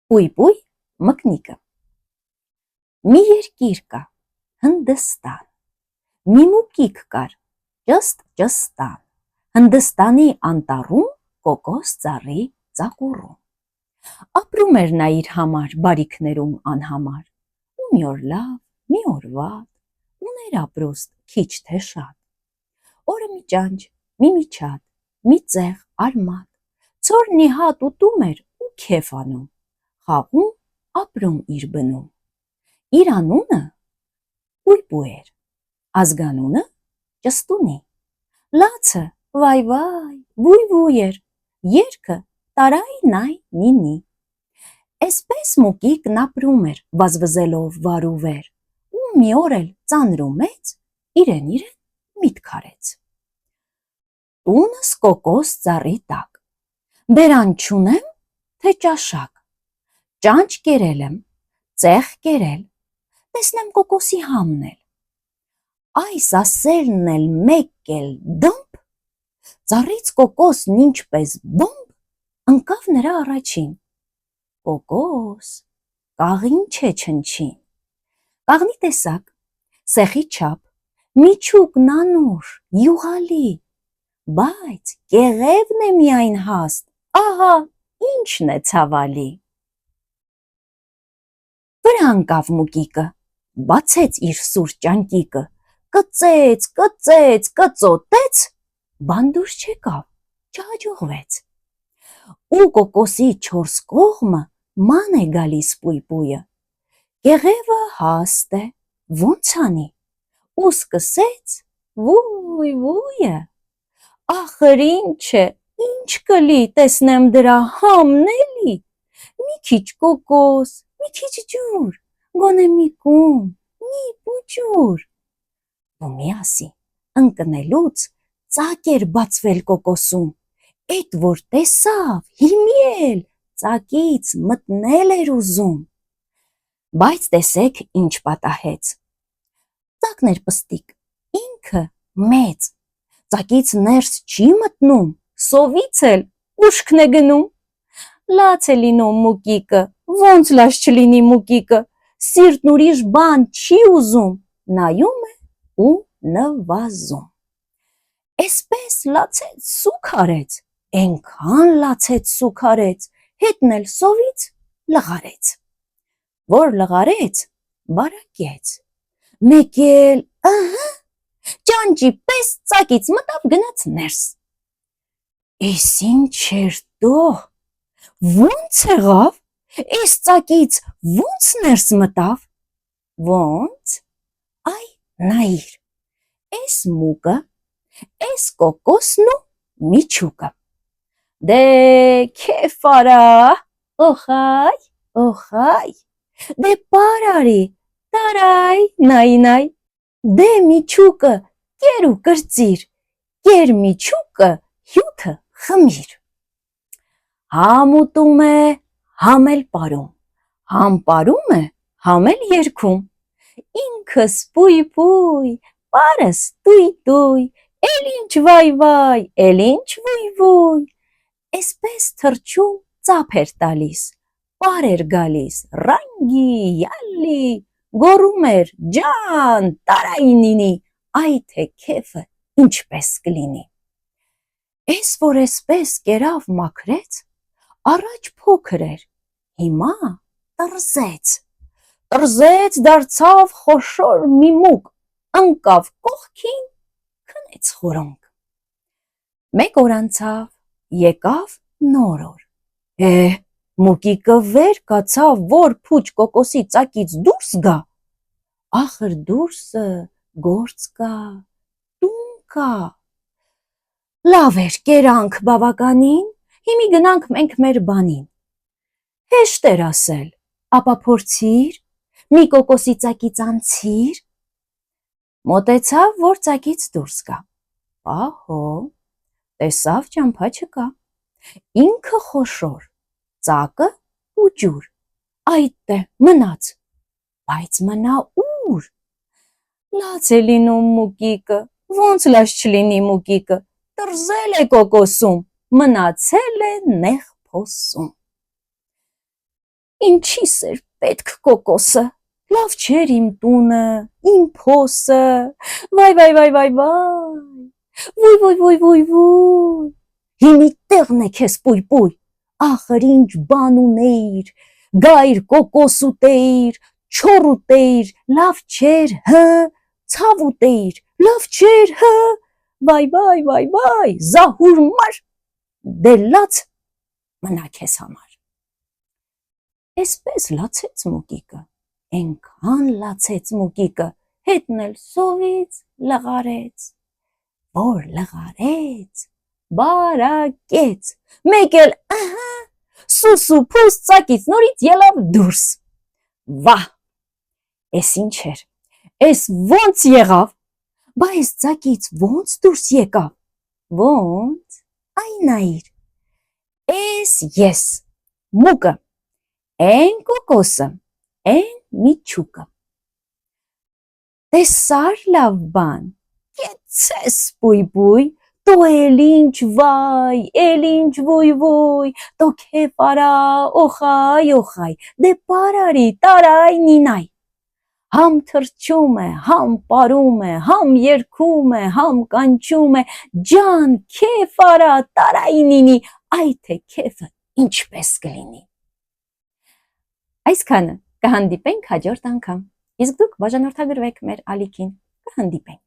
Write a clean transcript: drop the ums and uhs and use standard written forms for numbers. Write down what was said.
Պույպույ մկնիկը։ Մի երկիր կա, Հնդստան, մի մուկիկ կար, ճստ-ճստան, Հնդստանի անտառում կոկոս ծառի ծակուռում։ Ապրում էր նա իր համար բարիքներում անհամար, ու մի օր լավ, մի օր վատ, ուներ ապրուստ քիչ թե շատ։ Օրը մի ճանճ, մի միջատ, մի ծեղ արմատ, ցորն իհատ ուտում էր ու քեֆ անում, խաղում, ապրում իր բնում։ Իր անունը Պույպու էր, ազգանունը ճստունի, լացը վայ-վայ, վույ-վույ էր, երգը տարայ-նայ նի-նի։ Էսպես մուկիկն ապրում էր վազվզելով վար ու վեր, ու մի օր էլ ծանր ու մեծ իրեն միտք արեց. տունս կոկոս ծառի տակ, բերան չունեմ, թե ճաշակ, ճանճ կերել եմ, ծեղ կերել, տեսնեմ կոկոսի համն էլ, այս ասելն էլ մեկ էլ դմփ, ծառից կոկոսն ինչպես բոմբ ընկավ նրա առաջին. կոկոս, կաղին չէ չնչին, կաղնի տեսակ, սեխի չափ, միջուկն անուշ, յուղալի, բայց կեղևն է միայն հաստ, ահա ինչն է ցավալի։ Վրա ընկավ մուկիկը, բացեց իր սուր ճանկիկը, կծեց, կծոտեց, բան դուրս չեկավ, չհաջողվեց։ Ու կոկոսի չորս կողմը ման է գալիս պույպույը, կեղևը հաստ է, ոնց անի, ու սկսեց վույ-վույը, ախր ինչ է, ինչ կլի, տեսնեմ դրա համն էլի, մի քիչ կոկոս, մի քիչ ջուր, գոնե մի կում, մի պուճուր։ Ու մի ասի, ընկնելուց ծակ էր բացվել կոկոսում, էդ որ տեսավ, հիմի էլ ծակից մտնել էր ուզում։ Բայց տեսեք ինչ պատահեց. ծակն էր պստիկ, ինքը մեծ, ծակից ներս չի մտնում, սովից էլ ուշքն է գնում։ Լաց է լինում մուկիկը, ոնց լաց չլինի մուկիկը, սիրտն ուրիշ բան չի ուզում, նայում է ու նվազում։ Էսպես լացեց սուգ արեց, էնքան լացեց սուգ արեց, հետն էլ սովից լղարեց։ Որ լղարեց, բարակեց, մեկ էլ ըհը, ճանճի պես ծակից մտավ գնաց ներս։ Էս ինչ էր տո, ոնց եղավ, էս ծակից ոնց ներս մտավ, ոնց, այ նայիր, էս մուկը, էս կոկոսն ու միջուկը, դե քեֆ արա, օխայ, օխայ, դե պար արի, տարայ, նայ-նայ, դե միջուկը կեր ու կրծիր, կեր միջուկը հյութը խմիր։ Համ ուտում է, համ էլ պարում, համ պարում է, համ էլ երգում, ինքս պույպույ, պարս տույ-տույ, էլ ինչ վայ-վայ, էլ ինչ վույ-վույ, էսպես թռչում ծափ էր տալիս, պար էր գալիս, ռանգի-յալլի, գոռում էր ջան, տարայ նինի, այ թե քեֆը ինչպես կլինի։ Էս որ էսպես կերավ մաքրեց, առաջ փոքր էր, հիմա տռզեց, դարձավ խոշոր մի մուկ, ընկավ կողքին, քնեց խորոնգ։ Մեկ օր անցավ, եկավ նոր օր, մուկիկը վեր կացավ, որ փուչ կոկոսի ծակից դուրս գա, ախր դուրսը գործ կա, տուն կա։ Լավ էր, կերանք բավականին, հիմի գնանք մենք մեր բանին։ Հեշտ էր ասել, ապա փորձիր, մի կոկոսի ծակից անցիր։ Մոտեցավ, որ ծակից դուրս գա, պահո, տեսավ ճամփա չկա, ինքը խոշոր, ծակը պուճուր, այդ է մնաց, բայց մնա ուր։ Լաց է լինում մուկիկը, ոնց լաց չլինի մուկիկը, տռզել է կոկոսում, մնացել է նեղ փոսում։ Ինչի՞ս էր պետք կոկոսը, լավ չէր իմ տունը, իմ փոսը, վայ, վայ, վայ, վայ, վայ, վույ, վույ, վույ, վույ, վույ, հիմի տեղն է քեզ պույպույ, ախր ինչ բան ունեիր, գայր կոկոս ուտեիր, չոր ուտեիր, լավ չէր, հը, ցավ ուտեիր, լավ չէր, հը, վայ, վայ, վայ, վայ, զահուր մար, դե լաց մնա քեզ համար։ Էսպես լացեց Մուկիկը, էնքան լացեց Մուկիկը, հետն էլ սովից լղարեց, որ լղարեց, բարակեց, մեկ էլ ըհը, սուս ու փուս ծակից նորից ելավ դուրս, վահ, էս ինչ էր, էս ոնց եղավ, բա էս ծակից ոնց դուրս եկավ, ոնց, այ նայիր, էս ես, Մուկը, էն կոկոսը, էն միչուկը, տեսար լավ բան, կեցես պույպույ, տո էլ ինչ վայ, էլ ինչ վույ վույ, տո քեֆ արա, օխայ, օխայ, դե պարարի, տարայ, նինայ, համ թրջում է, համ պարում է, համ երգում է, համ կանչում է, ջան, քեֆ արա, տարայ նինի, այ թե քեֆը ինչպես կլինի։ Այսքանը կհանդիպենք հաջորդ անգամ, իսկ դուք բաժանորդագրվեք մեր ալիքին, կհանդիպենք։